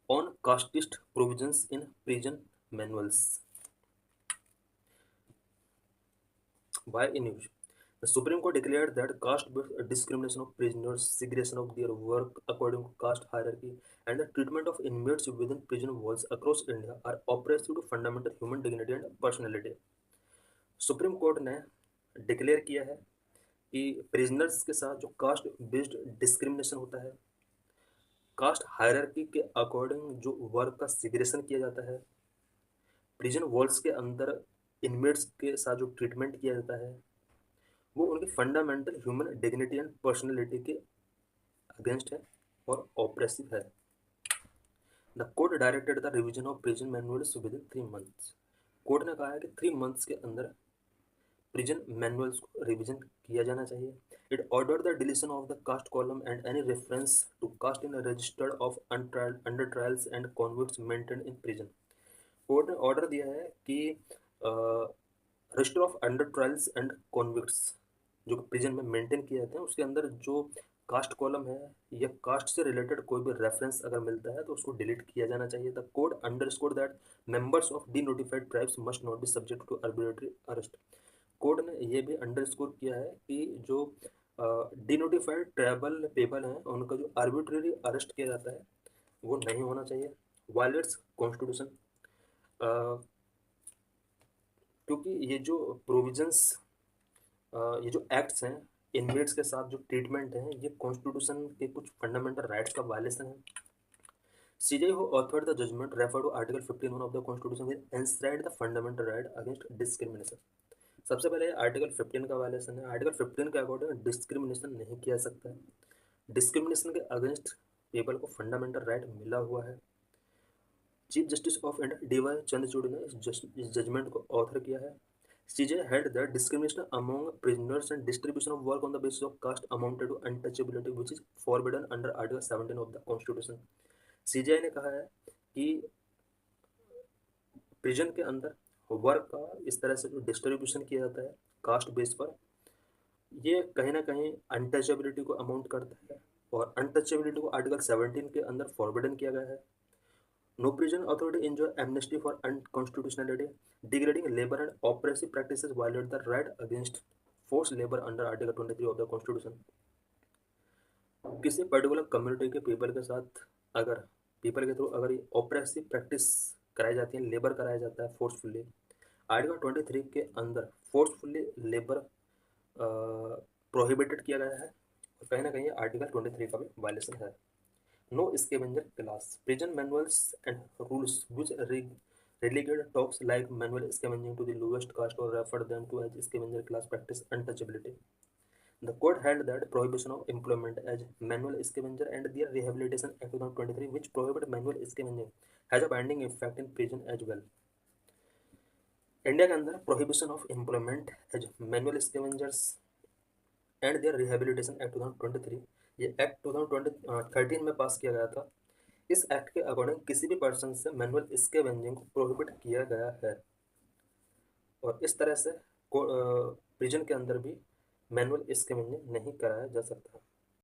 on casteist provisions in prison manuals. Why in use? The Supreme Court declared that caste-based discrimination of prisoners, segregation of their work according to caste hierarchy, and the treatment of inmates within prison walls across India are oppressive to fundamental human dignity and personality. Supreme court ने declare किया है कि prisoners के साथ जो caste based discrimination होता है, cast hierarchy के अकॉर्डिंग जो वर्क का सिग्रेशन किया जाता है, प्रिजन वॉल्स के अंदर इनमेट्स के साथ जो ट्रीटमेंट किया जाता है, वो उनकी fundamental human dignity and personality के अगेंस्ट है और ऑप्रेसिव है। The court directed the revision of prison manuals with in 3 months। Court ने कहा है कि 3 months के अंदर प्रिजन मैनुअल्स को रिवीजन किया जाना चाहिए। It order the deletion of the caste column and any reference to caste in registered of under trials and convicts maintain in prison. Court ने ऑर्डर दिया है कि register of under trials and convicts जो prison में maintain किए जाते हैं, उसके अंदर जो कास्ट कॉलम है या कास्ट से रिलेटेड कोई भी रेफरेंस अगर मिलता है तो उसको डिलीट किया जाना चाहिए। The court underscore that members of denotified tribes must not be subject to arbitrary arrest. Court ने ये भी अंडरस्कोर किया है कि जो डिनोटिफाइड ट्राइबल पीपल हैं उनका जो आर्बिट्रेरी अरेस्ट किया जाता है वो नहीं होना चाहिए। वायलेट्स कॉन्स्टिट्यूशन, क्योंकि ये जो प्रोविजंस, ये जो एक्ट्स हैं इनमेट्स के साथ जो ट्रीटमेंट है, ये कॉन्स्टिट्यूशन के कुछ फंडामेंटल राइट्स का वायलेशन है। CJ who authored the judgment refer to Article 15(1) of the Constitution which enshrines the fundamental right against discrimination। सबसे पहले आर्टिकल 15 का वायलेशन है। आर्टिकल 15 के अकॉर्डिंग डिस्क्रिमिनेशन नहीं किया सकता है। डिस्क्रिमिनेशन के अगेंस्ट पीपल को फंडामेंटल राइट मिला हुआ है। Chief justice of India DY Chandrachud ने इस जजमेंट को ऑथर किया है। CJ held that discrimination among prisoners and distribution of work on the basis of caste amounted to untouchability which is forbidden under Article 17 of the Constitution। CJ ने कहा है कि prison के अंदर वर्क का इस तरह से जो डिस्ट्रीब्यूशन किया जाता है कास्ट बेस पर, ये कहीं ना कहीं अनटचेबिलिटी को अमाउंट करता है और अनटचेबिलिटी को आर्टिकल 17 के अंदर फॉरबिडन किया गया है। No prison authority enjoy amnesty for unconstitutionality degrading labour and oppressive practices violate the right against force labour under article 23 of the constitution. किसी पर्टिकुलर कम्युनिटी के पीपल के साथ अगर पीपल के थ्रू अगर ये ऑपरेसिव प्रैक्टिस कराई जाती है, लेबर कराया जाता है फोर्सफुली, आर्टिकल 23 के अंदर फोर्सफुली लेबर प्रोहिबिटेड किया गया है और कहीं ना कहीं आर्टिकल 23 का भी वायलेशन है। No scavenger class prison manuals and rules which relegate talks like manual scavenging to the lowest caste or refer them to as scavenger class practice untouchability। The court held that prohibition of employment as manual scavenger and their Rehabilitation Act 2023, which prohibit manual scavenging, has a binding effect in prison as well। India के अंदर prohibition of employment as manual scavengers and their rehabilitation act 2023, ये act 2013 में पास किया गया था। इस act के according किसी भी पर्सन से मैनुअल स्कैवेंजिंग को प्रोहिबिट किया गया है और इस तरह से प्रिजन के अंदर भी मैनुअल स्कैवेंजिंग नहीं कराया जा सकता।